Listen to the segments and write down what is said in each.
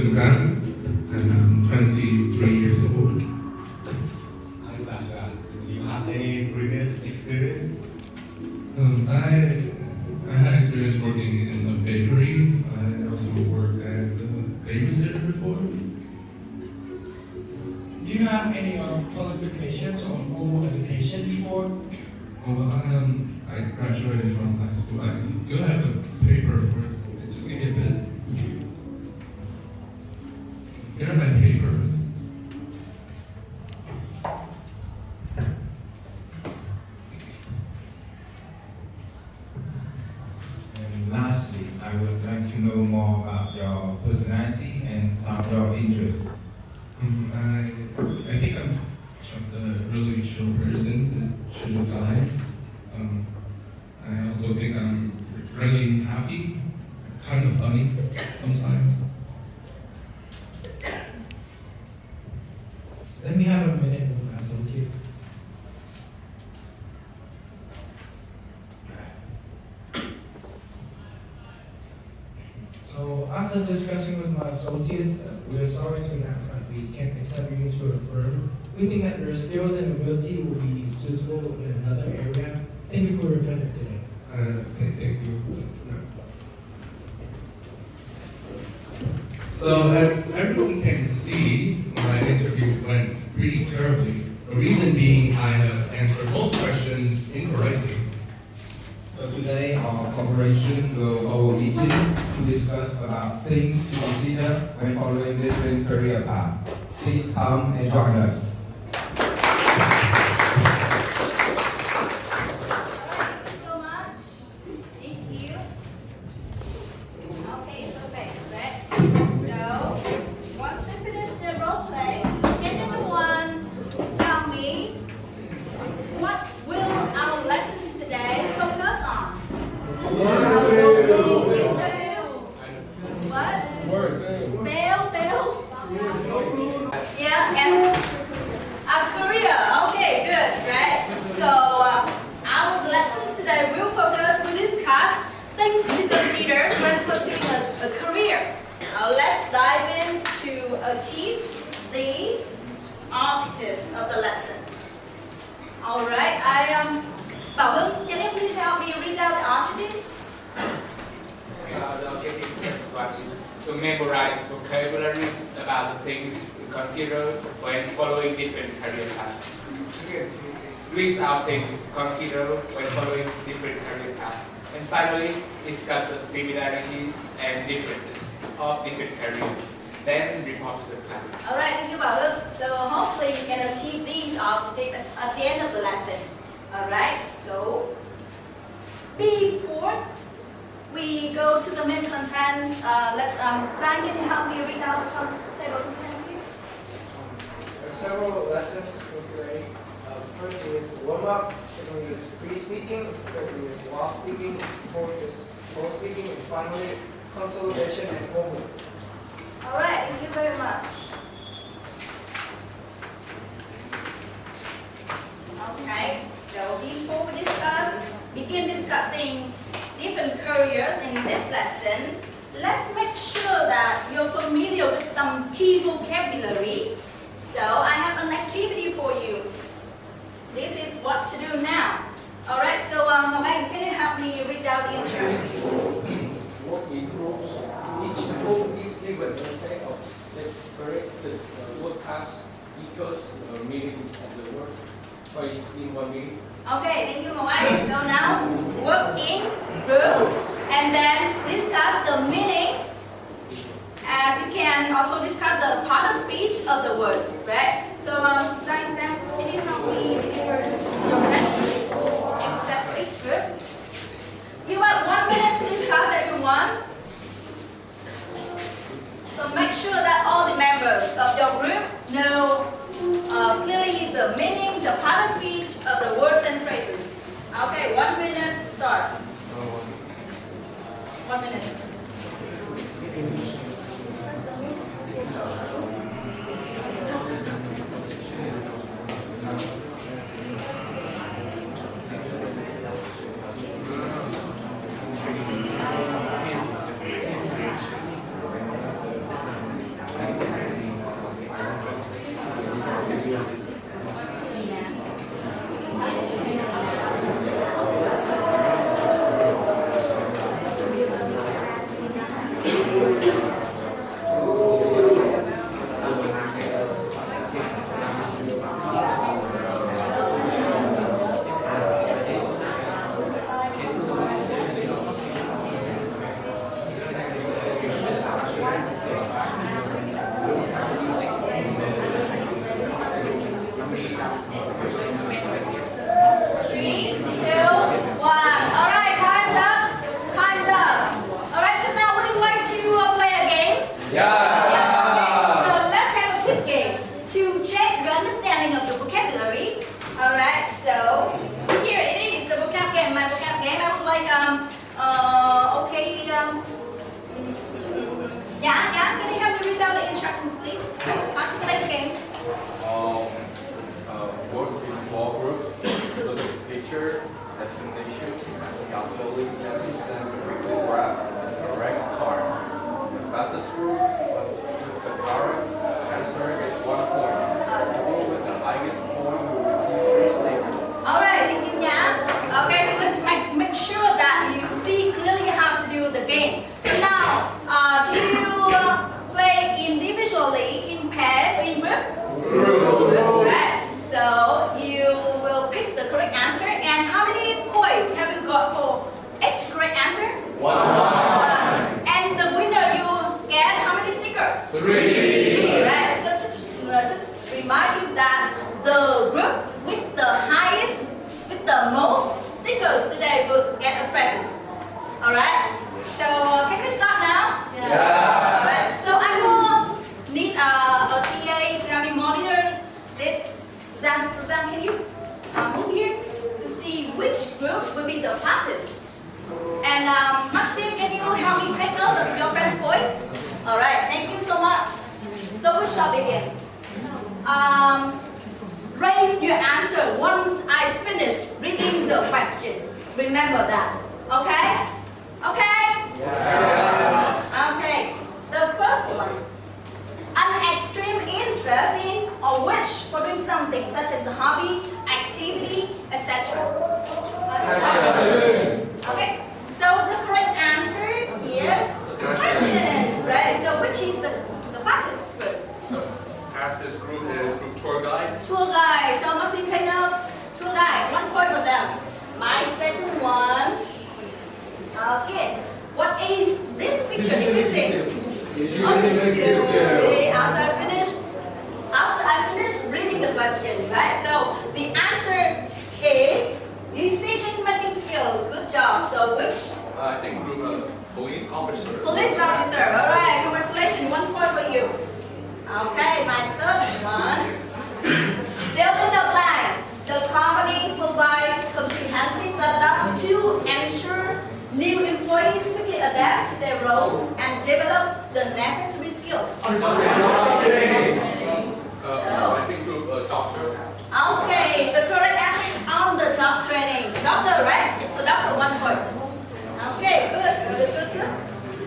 Zhang, and I'm 23 years old. Hi, Sasha. Do you have any previous experience? I had experience working in a bakery. I also worked as a babysitter before. Do you have any qualifications or formal education before? Well, I graduated from high school. I do have a paper for it. Just give me a bit. Here are my papers. And lastly, I would like to know more about your personality and some of your interests. I think I'm just a really chill person, a chill guy. I also think I'm really happy, kind of funny sometimes. Let me have a minute with my associates. So after discussing with my associates, we are sorry to announce that we can't accept you to a firm. We think that your skills and ability will be suitable in another area. Thank you for your presence today. Thank you. So as everyone can see, my interview went pretty terribly. The reason being I have answered most questions incorrectly. So today, our corporation will hold a meeting to discuss about things to consider when following different career paths. Please come and join us. Achieve these objectives of the lesson. All right, Bảo Hưng, can you please help me read out the objectives? The objective one is to memorize vocabulary about the things to consider when following different career paths. List out things to consider when following different career paths. And finally, discuss the similarities and differences of different careers. Then report to the class. All right, thank you, Bảo Hưng. So hopefully you can achieve these objectives at the end of the lesson. All right, so before we go to the main contents, Zhang, can you help me read out the table of contents here? There are several lessons for today. The first is warm up, second is pre-speaking, third is while speaking, fourth is post-speaking, and finally consolidation and homework. All right, thank you very much. Okay, so before we begin discussing different careers in this lesson, let's make sure that you're familiar with some key vocabulary. So I have an activity for you. This is what to do now. All right, so Ngọc Anh, can you help me read out the instructions? What improves each group is given a set of separated word tasks equals the meaning of the word phrase in 1 minute. Okay, thank you, Ngọc Anh. So now, work in groups and then discuss the meanings. As you can also discuss the part of speech of the words, right? So, Zhang, can you help me deliver your friends in separate group? You have 1 minute to discuss, everyone. So make sure that all the members of your group know clearly the meaning, the part of speech of the words and phrases. Okay, 1 minute starts. 1 minute. Yeah, can you help me read out the instructions, please? Articulate the game. Work in small groups, look at the picture, explanations, calculate sentence, and quickly grab a correct card. The fastest group with the correct answer is 1 point. The group with the highest point will receive 3 stickers. Alright, thank you, yeah. Okay, so let's make sure that you see clearly how to do the game. So now, do you play individually, in pairs, or in groups? Right. So you will pick the correct answer. And how many points have you got for each correct answer? 1. And the winner, you get how many stickers? 3. Right. So just remind you that the group with the highest, with the most stickers today will get a present. Alright? So can we start now? Yeah. Alright. So I will need a TA to help me monitor this. Suzanne, can you move here to see which group will be the fastest? And Maxim, can you help me take notes of your friend's points? Alright, thank you so much. So we shall begin. Raise your answer once I finish reading the question. Remember that. Okay? Okay? Yes. Okay. The first one. An extreme interest in or wish for doing something such as a hobby, activity, etc. Okay. So the correct answer is passion. Right. So which is the fastest group? The fastest group is group tour guide. Tour guide. So must take note. Tour guide. 1 point for them. My second one. Okay. What is this picture depicting? After I finish reading the question, right? So the answer is decision-making skills. Good job. So which? I think group police officer. Police officer. All right. Congratulations. 1 point for you. Okay. My third one. Fill in the blank. The company provides comprehensive data to ensure new employees quickly adapt to their roles and develop the necessary skills. I think group doctor. Okay, the correct answer is on the job training. Doctor, right? So doctor, 1 point. Okay, good.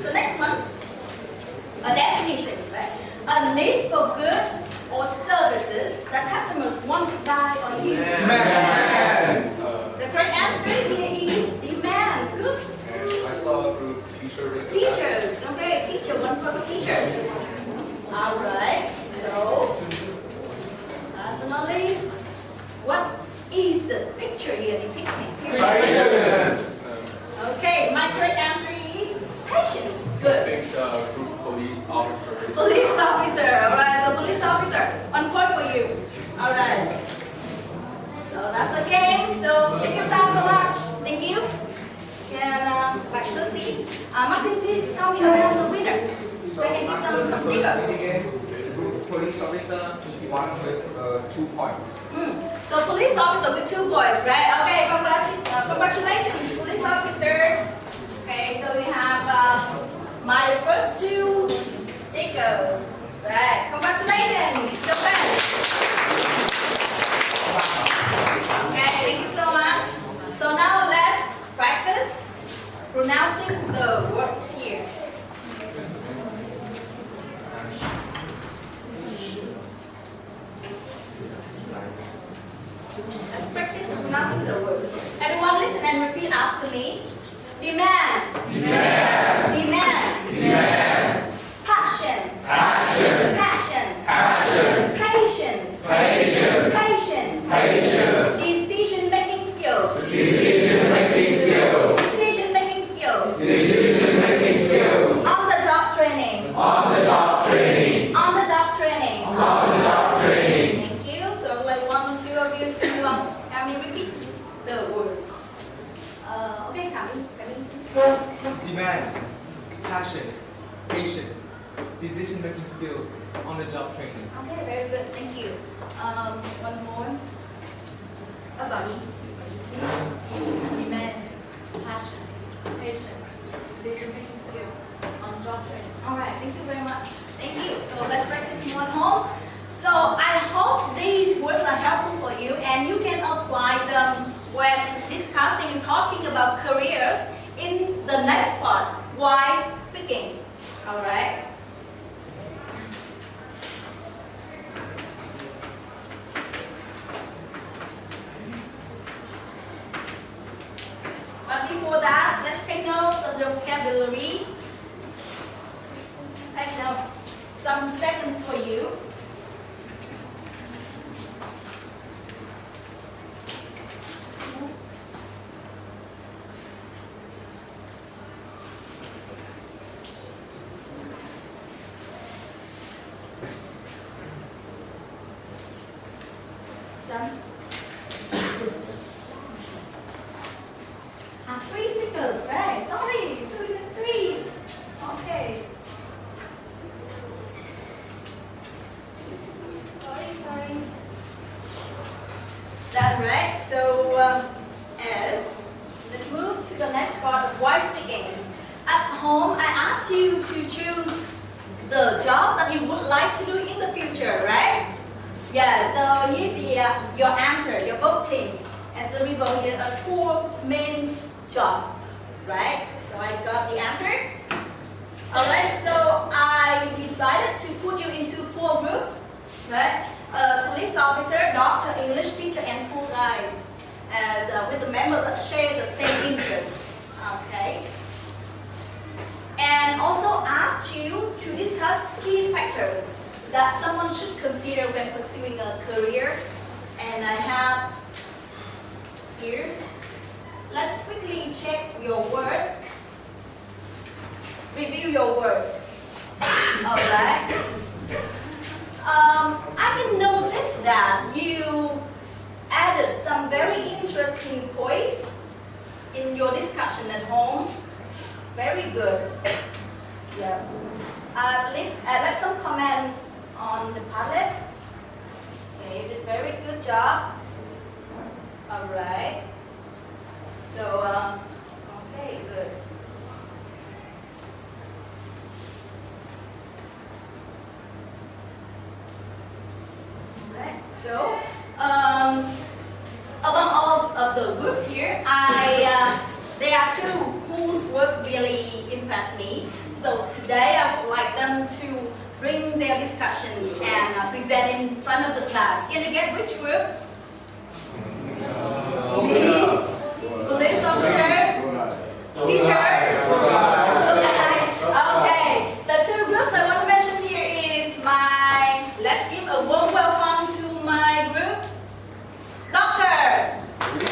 The next one, a definition, right? A need for goods or services that customers want to buy or use. Demand. The correct answer here is demand. Good. I saw a group teacher. Teachers, okay, teacher, 1 point for teacher. Alright, so, last but not least, what is the picture here depicting? Patience. Okay, my correct answer is patience. I Good. think group police officer. Police officer, alright, so police officer, 1 point for you. Alright. So that's the game, so thank you so much. Thank you. Can back to the seat. Maxim, please help me announce the winner. So I can give them some stickers. Group police officer, 1 with 2 points. So police officer with 2 points, right? Okay, congratulations, police officer. Okay, so we have my first 2 stickers. Right, congratulations, your friend. Okay, thank you so much. So now let's practice pronouncing the words here. Let's practice pronouncing the words. Everyone listen and repeat after me. Demand. Demand. Demand. Demand. Passion. Passion. Passion. Passion. Patience. Patience. Patience. Patience. Decision-making skills. Decision-making skills. Decision-making skills. Decision-making skills. On the job training. On the job training. On the job training. On the job training. Thank you. So like 1 or 2 of you to have me repeat the words. Okay, Khổng, please. Demand, passion, patience, decision-making skills on the job training. Okay, very good. Thank you. One more. About me. Demand, passion, patience, decision-making skill on job training. All right. Thank you very at home. So I hope these words are helpful for you and you can apply them when discussing and talking about careers in the next part, why speaking. Alright? But before that, let's take notes of the vocabulary. Take notes. Some seconds for you. Done. Three stickers, right? Sorry, so we got three. Okay. Sorry. Done, right? So, let's move to the next part of why speaking. At home, I asked you to choose the job that you would like to do in the future, right? Yeah, so here's your answer, your voting. As the result, here are 4 main jobs, right? So I got the answer. Alright, so I decided to put you into 4 groups, right? Police officer, doctor, English teacher, and tour guide, as with the members that share the same interests. Okay. And also asked you to discuss key factors that someone should consider when pursuing a career. And I have here. Let's quickly check your work. Review your work. Alright. I can notice that you added some very interesting points in your discussion at home. Very good. Yeah. I left some comments on the palette. Okay, you did very good job. Alright. So, okay, good. Alright, so, among all of the groups here, there are 2 whose work really impressed me. So today I would like them to bring their discussions and present in front of the class. Can you get which group? Police officer? Teacher? Okay. The 2 groups I want to mention here is let's give a warm welcome to my group. Doctor. Police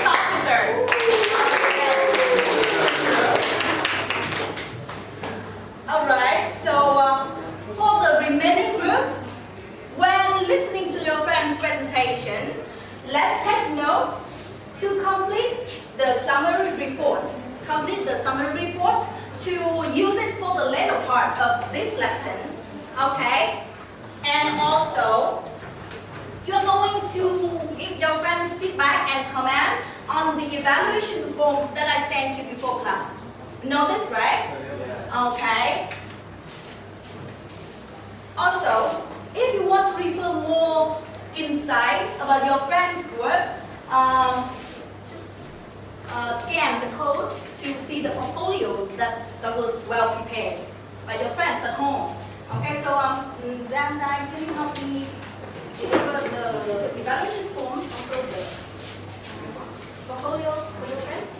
officer. Alright, so for the remaining groups, when listening to your friend's presentation, let's take notes to complete the summary report. Complete the summary report to use it for the later part of this lesson. Okay? And also, you're going to give your friends feedback and comment on the evaluation forms that I sent you before class. You know this, right? Okay. Also, if you want to refer more insights about your friend's work, just scan the code to see the portfolios that was well prepared by your friends at home. Okay, so Zan, can you help me deliver the evaluation forms, also the portfolios for your friends?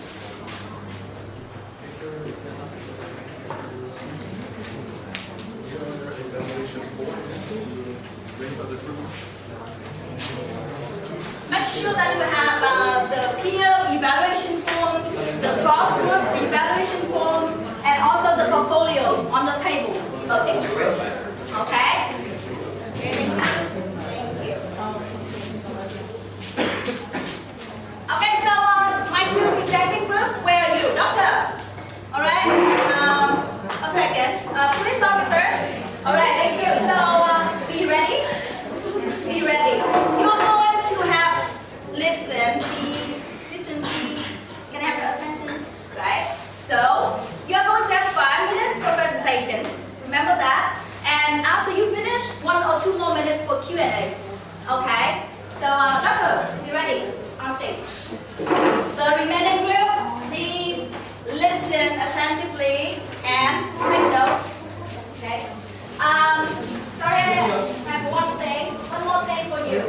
Make sure that you have the peer evaluation form, the cross-group evaluation form, and also the portfolios on the table of each group. Okay? Thank you. Okay, so my 2 presenting groups, where are you? Doctor? Alright? A second. Police officer? Alright, thank you. So, be ready? Be ready. You're going to have, listen please. Can I have your attention? Right? So, you're going to have 5 minutes for presentation. Remember that? And after you finish, 1 or 2 more minutes for Q&A. Okay? So, doctors, be ready on stage. The remaining groups, please listen attentively and take notes. Okay? Sorry, I have one more thing for you.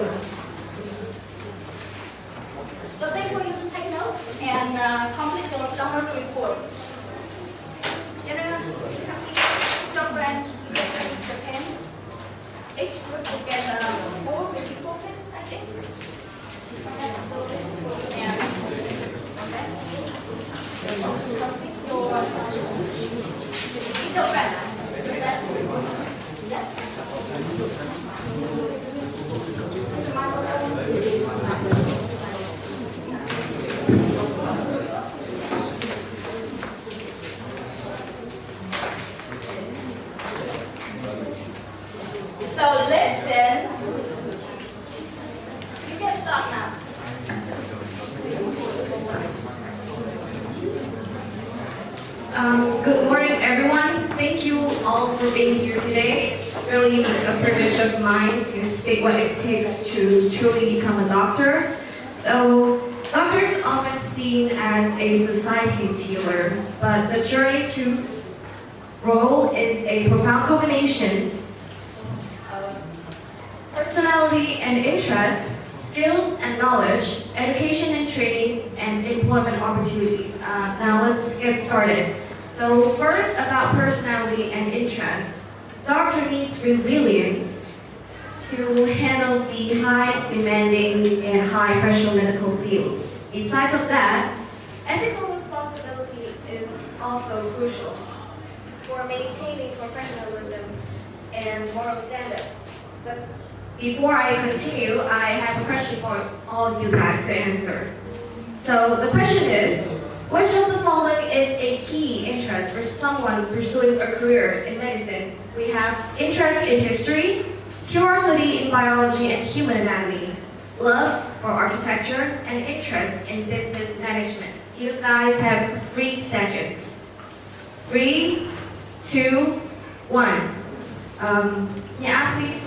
The thing for you to take notes and complete your summary reports. Your friends, your pens. Each group will get 4, maybe 4 pens, I think. Okay, so this will be okay. Complete your friends. Yes. So listen. You can start now. Good morning, everyone. Thank you all for being here today. It's really a privilege of mine to speak what it takes to truly become a doctor. So, doctors are often seen as a society's healer, but the journey to role is a profound combination of personality and interest, skills and knowledge, education and training, and employment opportunities. Now let's get started. So first, about personality and interest. Doctor needs resilience to handle the high demanding and high pressure medical fields. Besides of that, ethical responsibility is also crucial for maintaining professionalism and moral standards. But before I continue, I have a question for all of you guys to answer. So the question is, which of the following is a key interest for someone pursuing a career in medicine? We have interest in history, curiosity in biology and human anatomy, love for architecture, and interest in business management. You guys have 3 seconds. 3, 2, 1. Yeah, please.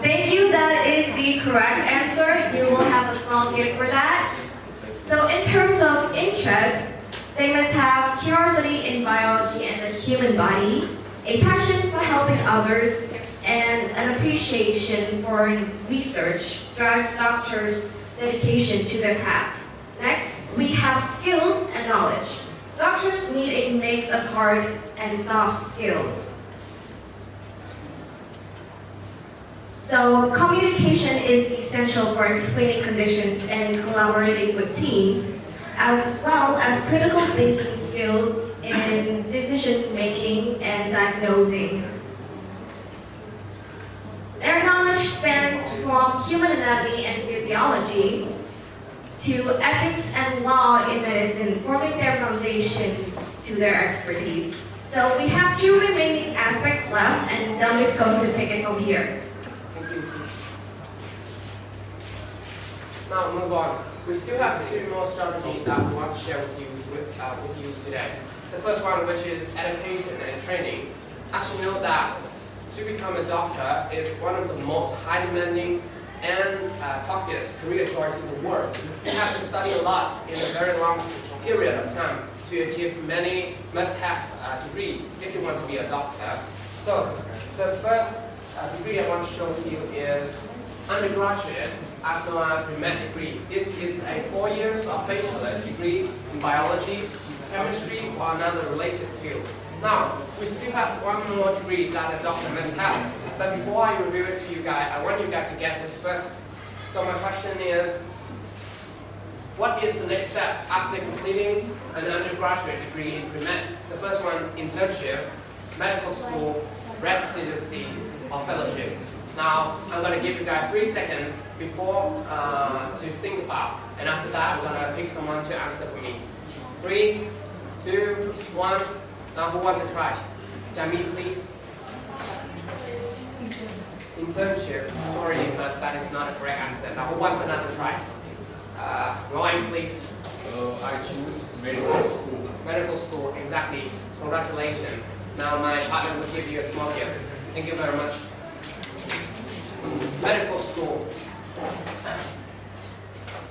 Thank you, that is the correct answer. You will have a small gift for that. So in terms of interest, they must have curiosity in biology and the human body, a passion for helping others, and an appreciation for research drives doctors' dedication to their craft. Next, we have skills and knowledge. Doctors need a mix of hard and soft skills. So communication is essential for explaining conditions and collaborating with teams, as well as critical thinking skills in decision making and diagnosing. Their knowledge spans from human anatomy and physiology to ethics and law in medicine, forming their foundation to their expertise. So we have 2 remaining aspects left, and Dom is going to take it from here. Now move on. We still have 2 more strategies that we want to share with you today. The first one, which is education and training. As you know that to become a doctor is one of the most high demanding and toughest career choice in the world. You have to study a lot in a very long period of time to achieve many must-have degrees if you want to be a doctor. So the first degree I want to show you is undergraduate after pre-med degree. This is a 4 years of bachelor's degree in biology, chemistry, or another related field. Now, we still have 1 more degree that a doctor must have. But before I reveal it to you guys, I want you guys to get this first. So my question is, what is the next step after completing an undergraduate degree in pre-med? The first one, internship, medical school, residency, or fellowship. Now, I'm going to give you guys 3 seconds before to think about, and after that, I'm going to pick someone to answer for me. 3, 2, 1. Now, who wants to try? Jamie, please. Internship. Sorry, but that is not a correct answer. Now, who wants another try? Ryan, please. I choose medical school. Medical school, exactly. Congratulations. Now my partner will give you a small gift. Thank you very much. Medical school.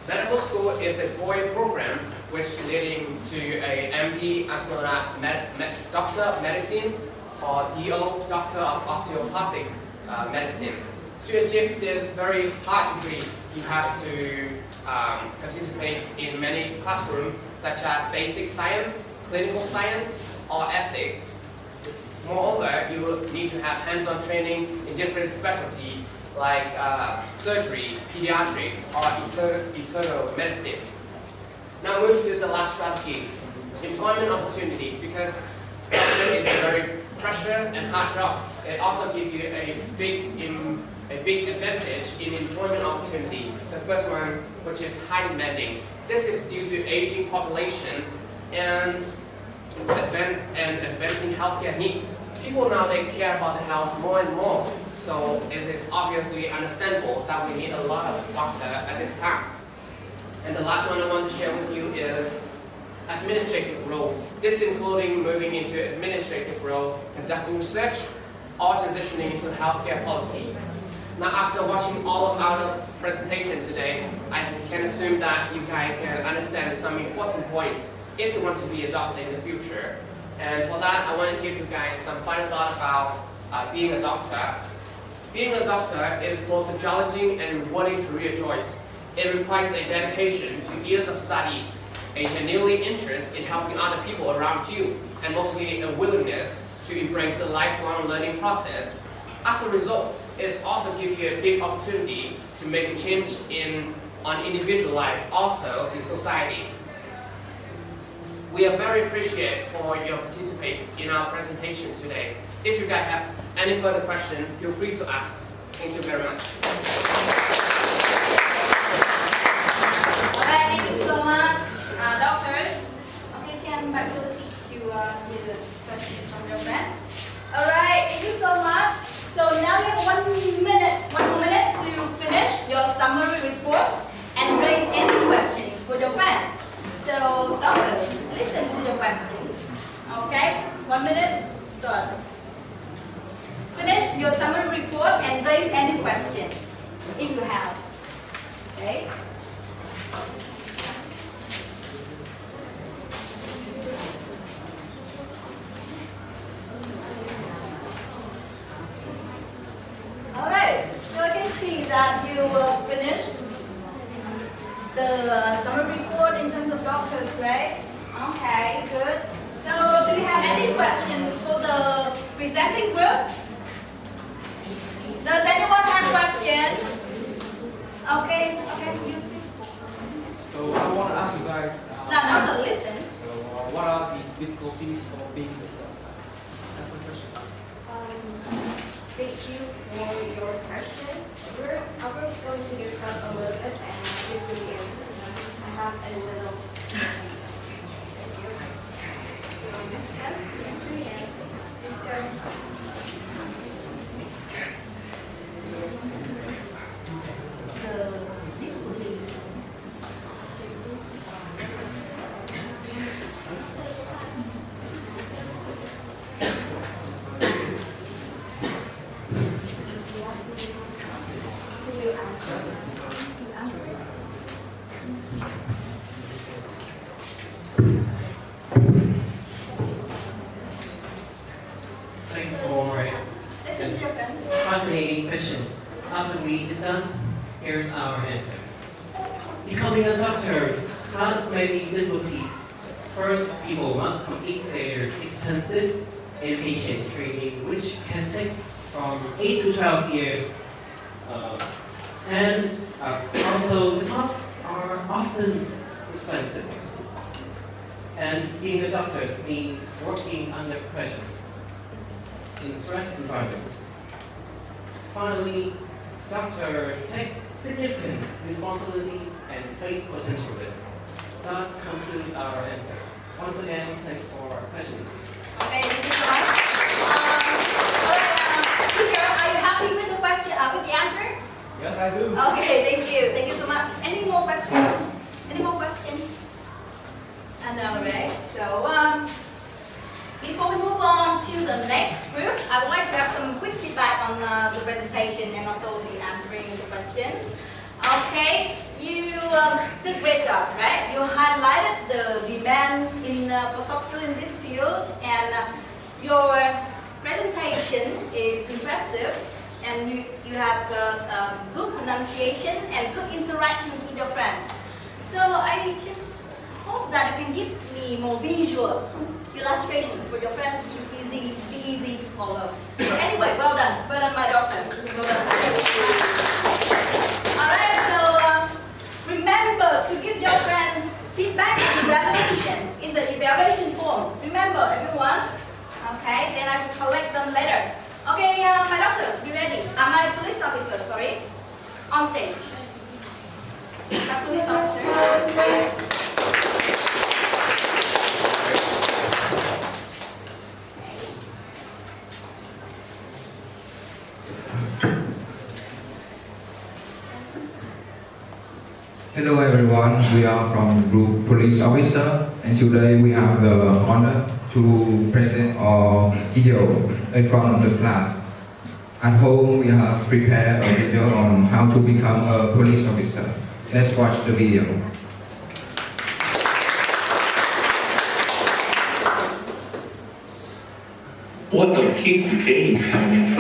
Medical school is a 4-year program which leading to a MD as well as Doctor of Medicine or DO, Doctor of Osteopathic Medicine. To achieve this very hard degree, you have to participate in many classrooms such as basic science, clinical science, or ethics. Moreover, you will need to have hands-on training in different specialties like surgery, pediatric, or internal medicine. Now move to the last strategy, employment opportunity, because doctor is a very pressure and hard job. It also gives you a big advantage in employment opportunity. The first one, which is high demanding. This is due to aging population and advancing healthcare needs. People now they care about their health more and more. So it is obviously understandable that we need a lot of doctors at this time. And the last one I want to share with you is administrative role. This including moving into administrative role, conducting research, or transitioning into healthcare policy. Now after watching all of our presentation today, I can assume that you guys can understand some important points if you want to be a doctor in the future. And for that, I want to give you guys some final thought about being a doctor. Being a doctor is both a challenging and rewarding career choice. It requires a dedication to years of study, a genuine interest in helping other people around you, and mostly a willingness to embrace a lifelong learning process. As a result, it also gives you a big opportunity to make a change on individual life, also in society. We are very appreciative for your participation in our presentation today. If you guys have any further questions, feel free to ask. Thank you very much. Alright, thank you so much, doctors. Okay, can back to the seat to hear the questions from your friends. Alright, thank you so much. So now you have 1 more minute to finish your summary report and raise any questions for your friends. So doctors, listen to your questions. Okay, 1 minute, starts. Finish your summary report and raise any questions if you have. Okay. Alright, so I can see that you finished the summary report in terms of doctors, right? Okay, good. So do you have any questions for the presenting groups? Does anyone have a question? Okay, you please. So I want to ask you guys. Now to listen. So what are the difficulties for being a doctor? That's my question. Thank you for your question. Our group is going to discuss a little bit and give you the answer. I have a little. So discuss the difficulties. Thanks for Listen to your friends. fascinating question. After we discuss, here's our answer. Becoming a doctor has many difficulties. First, people must complete their extensive education training, which can take from 8 to 12 years. And also, the costs are often expensive. And being a doctor means working under pressure in a stress environment. Finally, doctors take significant responsibilities and face potential risks. That concludes our answer. Once again, thanks for questioning. Okay, thank you so much. Teacher, are you happy with the question, with the answer? Yes, I do. Okay, thank you. Thank you so much. Any more questions? Any more questions? No, right? So, before we move on to the next group, I would like to have some quick feedback on the presentation and also the answering the questions. Okay, you did a great job, right? You highlighted the demand for soft skills in this field, and your presentation is impressive, and you have good pronunciation and good interactions with your friends. So I just hope that you can give me more visual illustrations for your friends to be easy to follow. So anyway, well done my daughters. Well done. Alright, so remember to give your friends feedback in the evaluation form. Remember, everyone? Okay, then I will collect them later. Okay, my daughters, be ready. My police officer, sorry, on stage. My police officer. Hello everyone, we are from Group Police Officer, and today we have the honor to present our video in front of the class. At home we have prepared a video on how to become a police officer. Let's watch the video. What a peaceful day he's having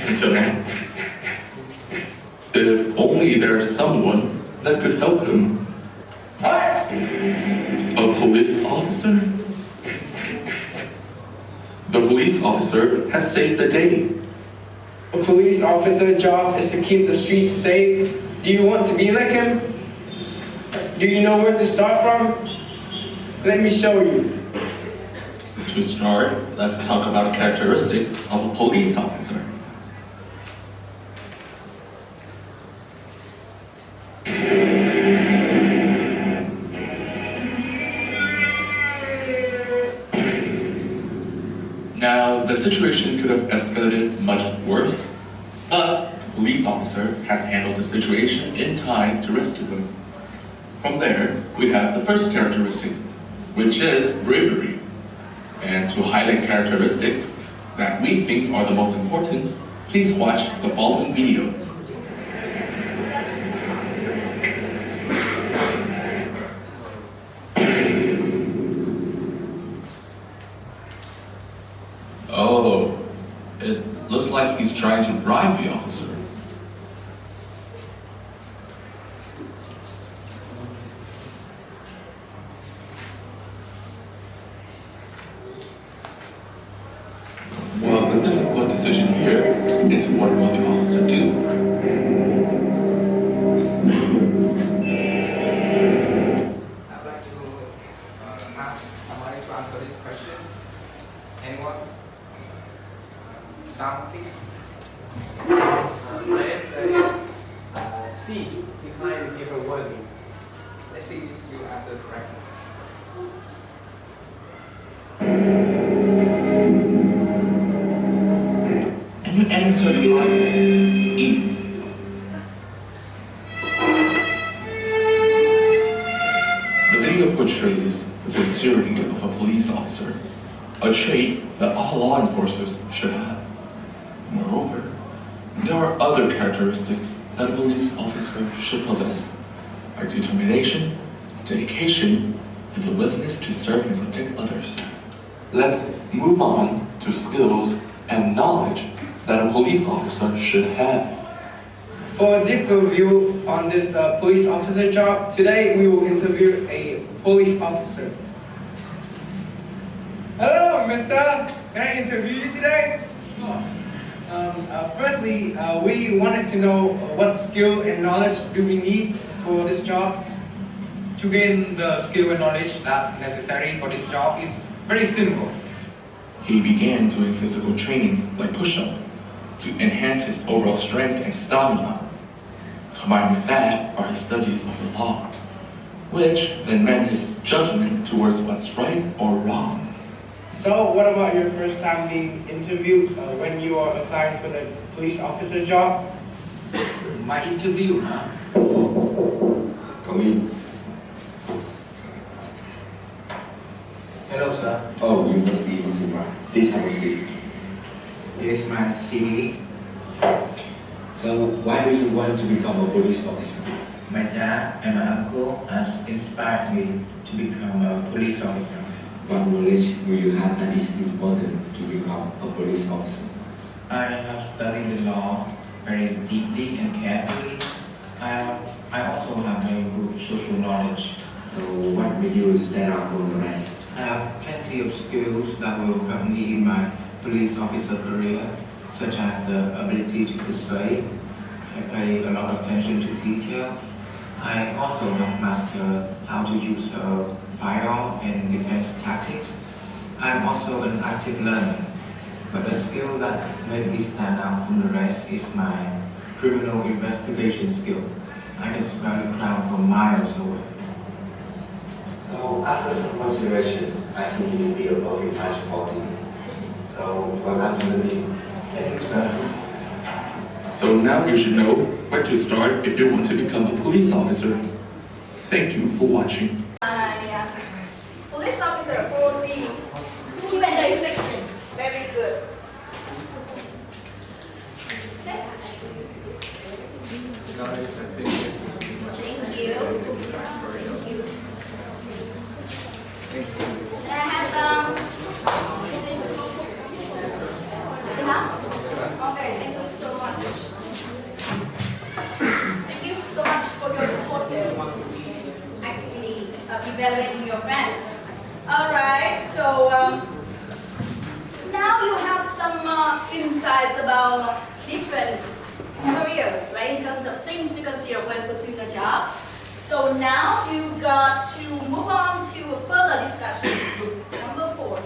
until now. If only there's someone that could help him. A police officer? The police officer has saved the day. A police officer's job is to keep the streets safe. Do you want to be like him? Do you know where to start from? Let me show you. To start, let's talk about characteristics of a police officer. Now, the situation could have escalated much worse, but the police officer has handled the situation in time to rescue him. From there, we have the first characteristic, which is bravery. And to highlight characteristics that we think are the most important, please watch the following video. Oh, it looks like he's trying to bribe the officer. Well, the difficult decision here is what will the officer do? I'd like to ask somebody to answer this question. Anyone? Down, please. My answer is C. Decline to give a warning. Let's see if you answer correctly. And you answered right. E. The video portrays the sincerity of a police officer, a trait that all law enforcers should have. Moreover, there are other characteristics that a police officer should possess, like determination, dedication, and the willingness to serve and protect others. Let's move on to skills and knowledge that a police officer should have. For a deeper view on this police officer job, today we will interview a police officer. Hello, mister. Can I interview you today? Sure. Firstly, we wanted to know what skill and knowledge do we need for this job? To gain the skill and knowledge that necessary for this job is very simple. He began doing physical trainings like push-up to enhance his overall strength and stamina. Combined with that are his studies of the law, which then meant his judgment towards what's right or wrong. So, what about your first time being interviewed when you are applying for the police officer job? My interview, huh? Come in. Oh, you must be Muslim, right? Please have a seat. Here's my CV. So, why do you want to become a police officer? My dad and my uncle has inspired me to become a police officer. What knowledge will you have that is important to become a police officer? I have studied the law very deeply and carefully. I also have very good social knowledge. So, what will you stand out from the rest? I have plenty of skills that will help me in my police officer career, such as the ability to persuade. I pay a lot of attention to detail. I also have mastered how to use a firearm and defense tactics. I'm also an active learner, but the skill that made me stand out from the rest is my criminal investigation skill. I can smell the crime from miles away. So, after some consideration, I think you will be a perfect match for me. So, welcome to the team. Thank you, sir. So now you should know where to start if you want to become a police officer. Thank you for watching. Police officer for the Q&A section. Very good. Okay. Thank you. Can I have enough? Okay, thank you so much. Thank you so much for your supportive activity of evaluating your friends. Alright, so now you have some insights about different careers, right? In terms of things to consider when pursuing a job. So now you've got to move on to a further discussion. Number 4.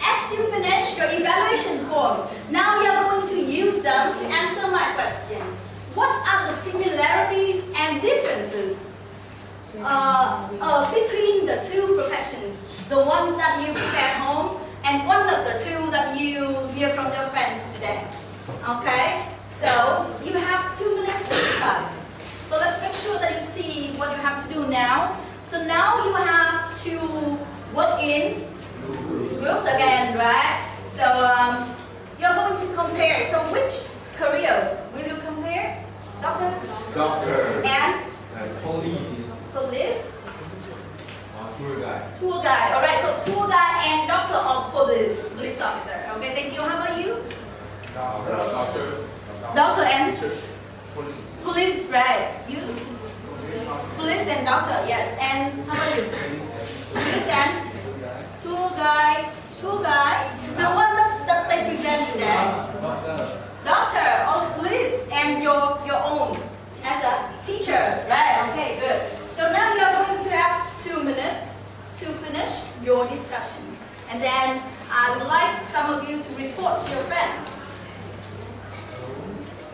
As you finish your evaluation form, now we are going to use them to answer my question. What are the similarities and differences between the two professions? The ones that you prepare at home and one of the two that you hear from your friends today. Okay? So you have 2 minutes to discuss. So let's make sure that you see what you have to do now. So now you have to work in groups again, right? So you're going to compare. So which careers will you compare? Doctor? Doctor. And? Police. Police? Tour guide. Tour guide. Alright, so tour guide and doctor of police officer. Okay, thank you. How about you? Doctor. Doctor and? Police, right. You? Police and doctor, yes. And how about you? Police and? Tour guide. Tour guide. The one that they present today. Doctor or police and your own as a teacher, right? Okay, good. So now you are going to have 2 minutes to finish your discussion. And then I would like some of you to report to your friends.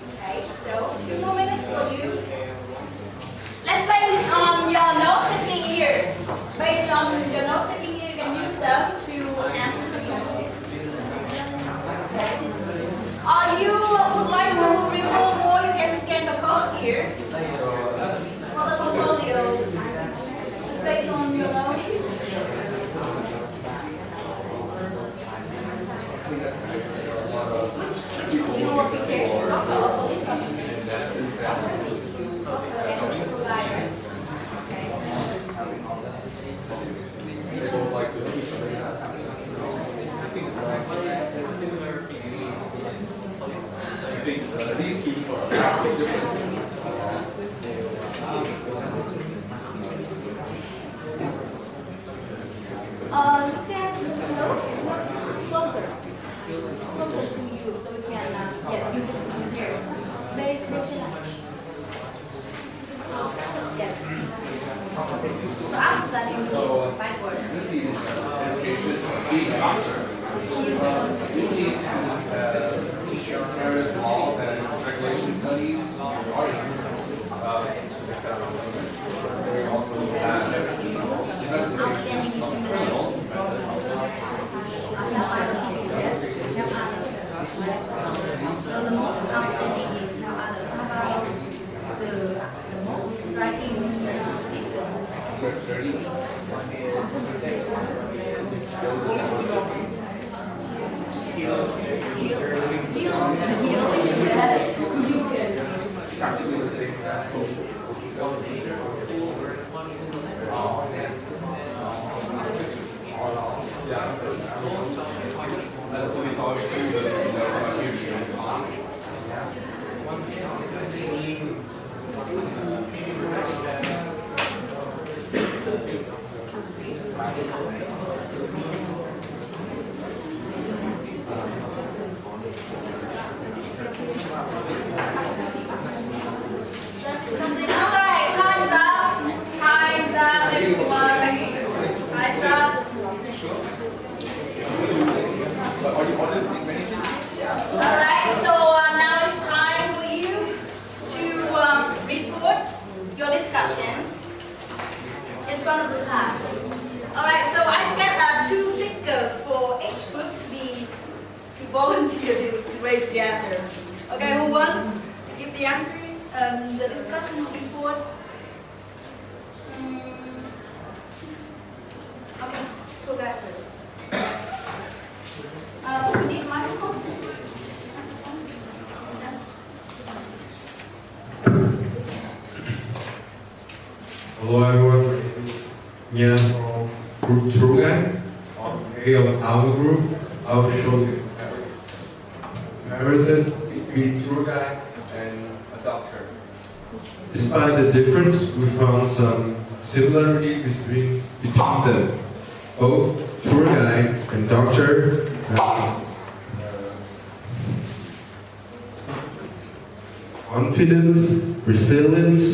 Okay, so 2 more minutes for you. Let's base on your note-taking here. Based on your note-taking here, you can use them to answer the question. Okay. You would like to refer more, you can scan the code here. For the portfolios, it's based on your notes. Which you will prepare, doctor or police officer? Doctor and police provider. I think these students are vastly different. Look at the note closer to you so we can use it to compare. Base yes. So after that you will backward. This is education of being a doctor. Various laws and regulation studies regarding we also have outstanding criminals. So the most outstanding is how others. How about As a police officer, you know what you're doing. Alright, time's up. Time's up, everyone. Time's up. Alright, so now it's time for you to report your discussion in front of the class. Alright, so I've got 2 stickers for each group to volunteer to raise the answer. Okay, who wants to give the answer? The discussion report. Okay, so go first. We need microphone. Hello everyone, my name is Nya from Group Tour Guide. On behalf of our group, I will show you a comparison between tour guide and a doctor. Despite the difference, we found some similarity between them. Both tour guide and doctor have confidence, resilience,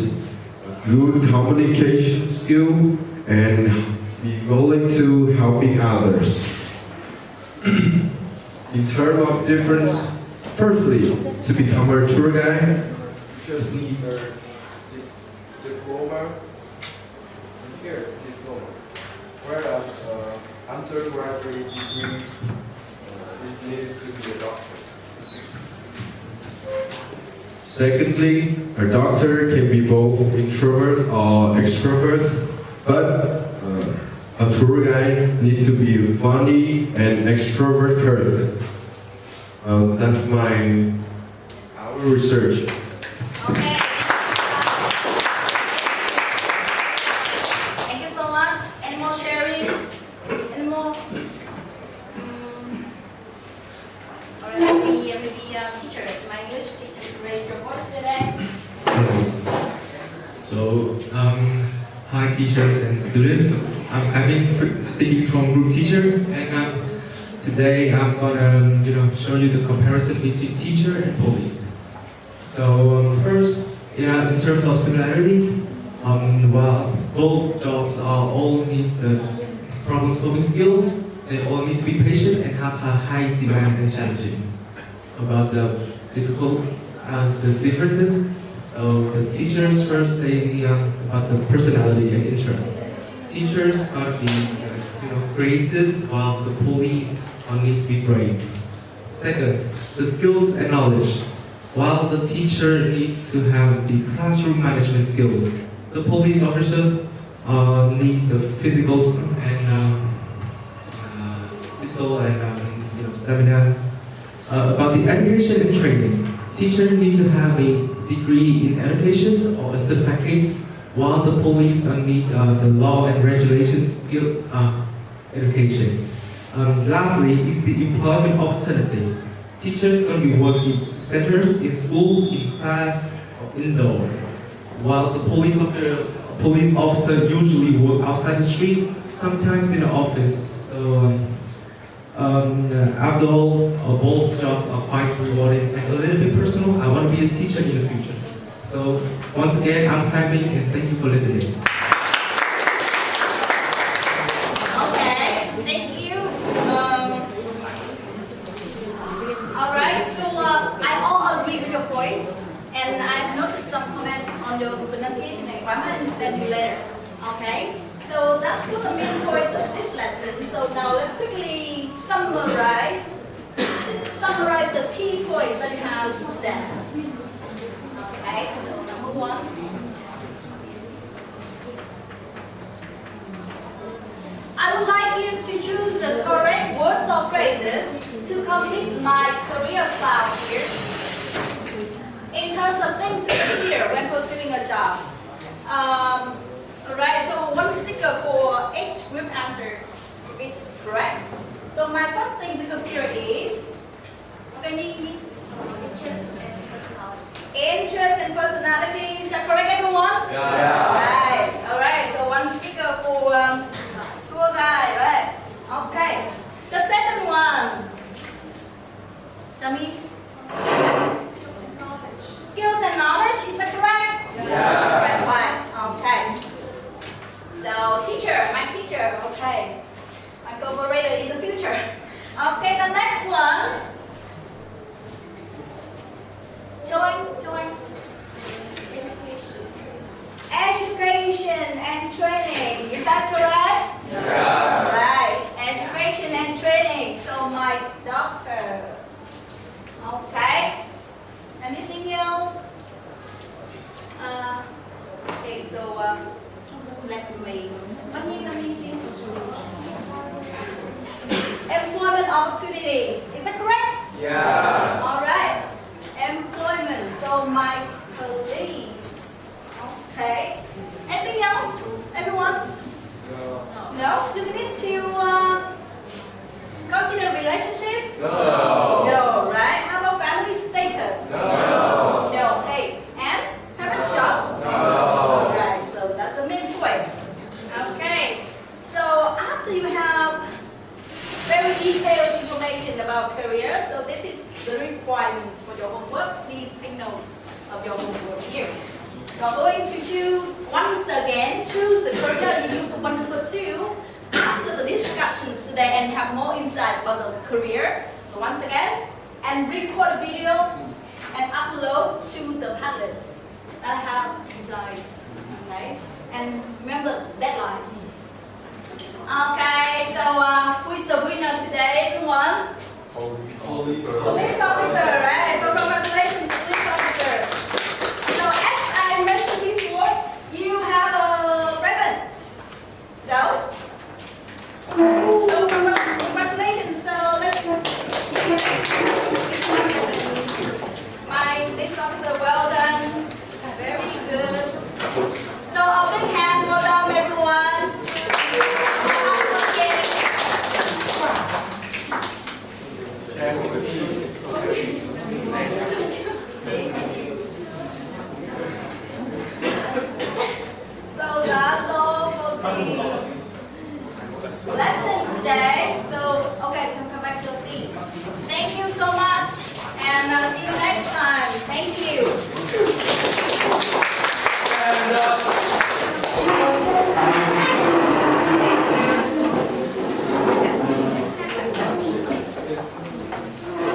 good communication skill, and be willing to helping others. In terms of difference, firstly, to become a tour guide, you just need a diploma, whereas undergraduate degree is needed to be a doctor. Secondly, a doctor can be both introvert or extrovert, but a tour guide needs to be a funny and extrovert person. That's our research. Okay. Thank you so much. Any more sharing? Any more? Alright, maybe teachers, my English teachers, raise your voice today. So, hi teachers and students. I've been speaking from group teacher, and today I'm gonna show you the comparison between teacher and police. So first, in terms of similarities, while both jobs all need problem-solving skills, they all need to be patient and have a high demand and challenging. About the differences, so the teachers first, they about the personality and interest. Teachers gotta be creative, while the police need to be brave. Second, the skills and knowledge. While the teacher needs to have the classroom management skills, the police officers need the physical and stamina. About the education and training, teachers need to have a degree in education or certificates, while the police need the law and regulations skill education. Lastly is the employment opportunity. Teachers going to be working centers, in school, in class, or indoor, while the police officer usually work outside the street, sometimes in the office. So after all, both jobs are quite rewarding and a little bit personal. I want to be a teacher in the future. So once again, I'm clapping and thank you for listening. Okay, thank you. Alright, so I all agree with your points, and I've noticed some comments on your pronunciation and grammar and send you later. Okay, so that's for the main points of this lesson. So now let's quickly summarize the key points that you have to understand. Okay, so number 1. I would like you to choose the correct words or phrases to complete my career cloud here in terms of things to consider when pursuing a job. Alright, so 1 sticker for each group answer. It's correct. So my first thing to consider is, okay, me. Interest and personalities. Interest and personality. Is that correct, everyone? Yeah. Alright, so one sticker for tour guide, right? Okay. The second one. Tell me. Skills and knowledge, is that correct? Yeah. Correct one. Okay. So teacher, my teacher, okay. My cooperator in the future. Okay, the next one. Join. Education and training, is that correct? Yeah. Right, education and training. So my doctors. Okay. Anything else? Okay, so let me please. Employment opportunities, is that correct? Yeah. All right. Employment. So my police. Okay. Anything else, everyone? No. Do we need to consider relationships? No. No, right? How about family status? No. No. Okay. And parents' jobs? No. Right. So that's the main point. Okay. So after you have very detailed information about career, so this is the requirements for your homework. Please take note of your homework here. You're going to choose, once again, choose the career you want to pursue after the discussions today and have more insights about the career. So once again, and record a video and upload to the Padlet that I have designed. Okay? And remember deadline. Okay, so who is the winner today, everyone? Police officer, right? So congratulations, police officer. So as I mentioned before, you have a present. So congratulations. So let's my police officer, well done. Very good. So a big hand for them, everyone. So that's all for the lesson today. So, okay, come back to your seat. Thank you so much, and see you next time. Thank you.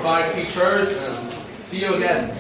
Bye, teachers, and see you again.